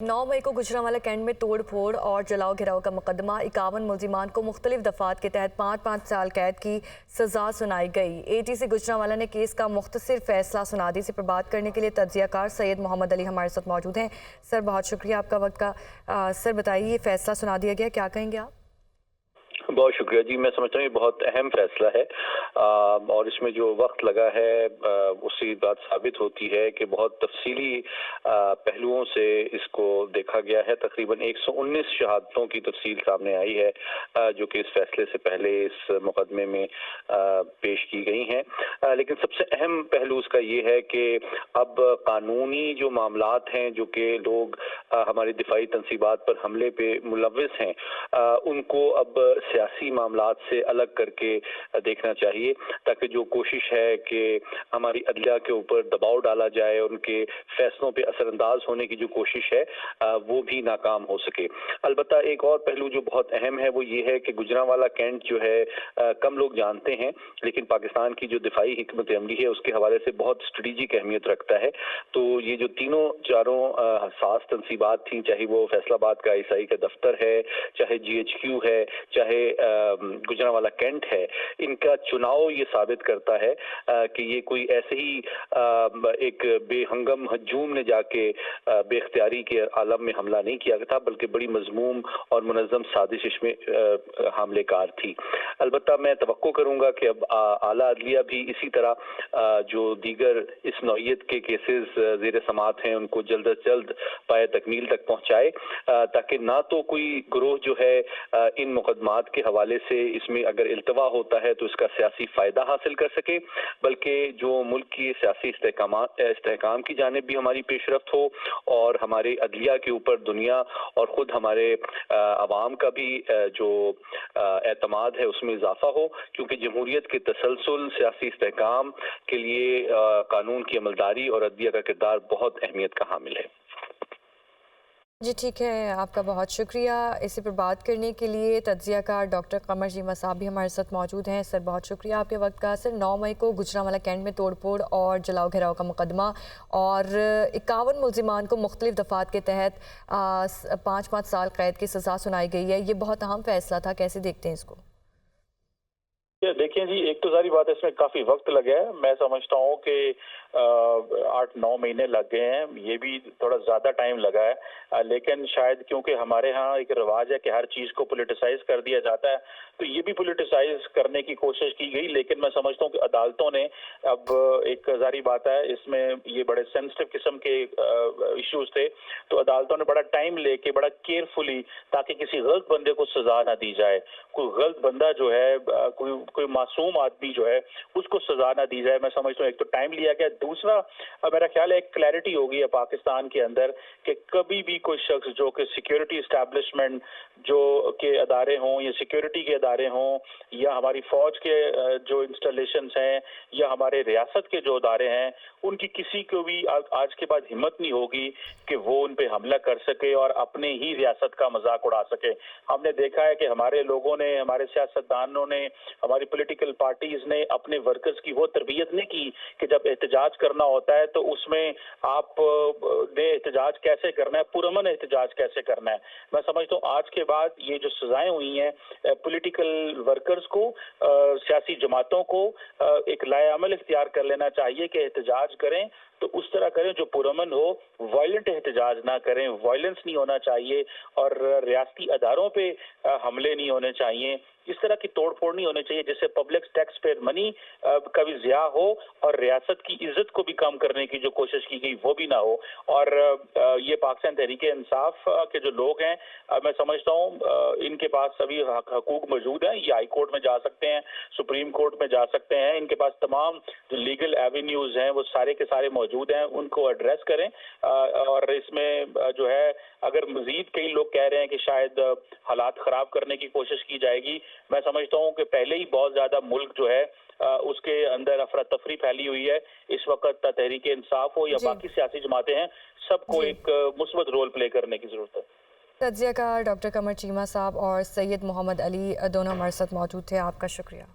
9 मई को गुजरांवाला कैंट में तोड़ फोड़ और जलाओ घिराव का मुकदमा 51 मुल्जिमान को मुख्तलिफ दफात के तहत 5-5 साल कैद की सजा सुनाई गई। ATC गुजरांवाला ने केस का मुख्तसर फैसला सुना दी। इसी पर बात करने के लिए तज्जियाकार सैयद मोहम्मद अली हमारे साथ मौजूद हैं। सर, बहुत शुक्रिया आपका वक्त का। सर बताइए, ये फैसला सुना दिया गया, क्या कहेंगे आप? बहुत शुक्रिया जी। मैं समझता हूँ ये बहुत अहम फैसला है और इसमें जो वक्त लगा है उससे बात साबित होती है कि बहुत तफसीली पहलुओं से इसको देखा गया है। तकरीबन 119 शहादतों की तफसील सामने आई है जो कि इस फैसले से पहले इस मुकदमे में पेश की गई हैं। लेकिन सबसे अहम पहलू उसका ये है कि अब कानूनी जो मामलात हैं जो कि लोग हमारी दिफाई तनसीबात पर हमले पे मुलव्विस हैं उनको अब सियासी मामलात से अलग करके देखना चाहिए, ताकि जो कोशिश है कि हमारी अदलिया के ऊपर दबाव डाला जाए, उनके फैसलों पे असरअंदाज होने की जो कोशिश है वो भी नाकाम हो सके। अलबत्ता एक और पहलू जो बहुत अहम है वो ये है कि गुजरांवाला कैंट जो है कम लोग जानते हैं, लेकिन पाकिस्तान की जो दिफाई हिकमत अमली है उसके हवाले से बहुत स्ट्रेटेजिक अहमियत रखता है। तो ये जो चारों हसास तनसीबात थी, चाहे वो फैसलाबाद का ISI का दफ्तर है, चाहे GHQ है, चाहे गुजरांवाला कैंट है, इनका चुनाव ये साबित करता है कि ये कोई ऐसे ही एक बेहंगम हजूम ने जाके बेख्तियारी के आलम में हमला नहीं किया था, बल्कि बड़ी मजमूम और मुनज़्ज़म साजिश इसमें हमले कार थी। अलबत्ता मैं तवक्को करूंगा कि अब आला अदलिया भी इसी तरह जो दीगर इस नौइयत के केसेस ज़ेर समात हैं उनको जल्द अज जल्द पाए तकमील तक पहुंचाए, ताकि ना तो कोई गिरोह जो है इन मुकदमात के हवाले से इसमें अगर इल्तवा होता है तो इसका सियासी फ़ायदा हासिल कर सके, बल्कि जो मुल्क की सियासी इस्तेहकाम की जानिब भी हमारी पेशरफ्त हो और हमारे अदलिया के ऊपर दुनिया और ख़ुद हमारे अवाम का भी जो एतमाद है उसमें इजाफा हो, क्योंकि जमहूरियत के तसलसल सियासी इस्तेहकाम के लिए कानून की अमलदारी और अदलिया का किरदार बहुत अहमियत का हामिल है। जी ठीक है, आपका बहुत शुक्रिया। इसी पर बात करने के लिए तज्जियाकार डॉक्टर कमर चीमा साहब भी हमारे साथ मौजूद हैं। सर, बहुत शुक्रिया आपके वक्त का। सर, 9 मई को गुजरांवाला कैंट में तोड़फोड़ और जलाओ घिराव का मुकदमा और 51 मुल्जिमान को मुख्तलिफ दफात के तहत 5-5 साल कैद की सज़ा सुनाई गई है। ये बहुत अहम फैसला था, कैसे देखते हैं इसको? देखिए जी, एक तो सारी बात इसमें काफी वक्त लगा है। मैं समझता हूँ कि 8-9 महीने लग गए हैं, ये भी थोड़ा ज्यादा टाइम लगा है। लेकिन शायद क्योंकि हमारे यहाँ एक रिवाज है कि हर चीज को पोलिटिसाइज कर दिया जाता है, तो ये भी पोलिटिसाइज करने की कोशिश की गई। लेकिन मैं समझता हूँ कि अदालतों ने अब एक जारी बात है, इसमें ये बड़े सेंसिटिव किस्म के इश्यूज थे, तो अदालतों ने बड़ा टाइम लेके बड़ा केयरफुली, ताकि किसी गलत बंदे को सजा ना दी जाए, कोई गलत बंदा जो है कोई मासूम आदमी जो है उसको सजा ना दी जाए। मैं समझता हूँ एक तो टाइम लिया गया, दूसरा मेरा ख्याल है एक क्लैरिटी हो गई है पाकिस्तान के अंदर कि कभी भी कोई शख्स जो कि सिक्योरिटी एस्टैब्लिशमेंट जो के अदारे हों या सिक्योरिटी के अदारे हों या हमारी फौज के जो इंस्टॉलेशंस हैं या हमारे रियासत के जो अदारे हैं, उनकी किसी को भी आज के बाद हिम्मत नहीं होगी कि वो उन पे हमला कर सके और अपने ही रियासत का मजाक उड़ा सके। हमने देखा है कि हमारे लोगों ने, हमारे सियासतदानों ने, हमारी पॉलिटिकल पार्टीज ने अपने वर्कर्स की वो तरबियत नहीं की कि जब एहतजाज करना होता है तो उसमें आप ने एहतजाज कैसे करना है, पुरअमन एहतजाज कैसे करना है। मैं समझता हूँ आज के बाद ये जो सजाएं हुई हैं पॉलिटिकल वर्कर्स को, सियासी जमातों को एक लाएअमल इख्तियार कर लेना चाहिए कि एहतजाज करें तो उस तरह करें जो पुरअमन हो, वायलेंट एहतजाज ना करें, वायलेंस नहीं होना चाहिए और रियासती अदारों पे हमले नहीं होने चाहिए, इस तरह की तोड़फोड़ नहीं होनी चाहिए जिससे पब्लिक टैक्स पेयर मनी का भी ज़िया हो और रियासत की इज्जत को भी कम करने की जो कोशिश की गई वो भी ना हो। और ये पाकिस्तान तहरीक-ए-इंसाफ के जो लोग हैं, मैं समझता हूँ इनके पास सभी हकूक मौजूद हैं। ये हाई कोर्ट में जा सकते हैं, सुप्रीम कोर्ट में जा सकते हैं, इनके पास तमाम जो लीगल एवेन्यूज हैं वो सारे के सारे मौजूद हैं, उनको एड्रेस करें। और इसमें जो है अगर मजीद कई लोग कह रहे हैं कि शायद हालात ख़राब करने की कोशिश की जाएगी, मैं समझता हूँ कि पहले ही बहुत ज़्यादा मुल्क जो है उसके अंदर अफरा तफरी फैली हुई है। इस वक्त तहरीक-ए-इंसाफ हो या बाकी सियासी जमातें हैं, सबको एक मुस्बत रोल प्ले करने की ज़रूरत है। तज्जियाकार डॉक्टर कमर चीमा साहब और सैयद मोहम्मद अली दोनों हमारे साथ मौजूद थे। आपका शुक्रिया।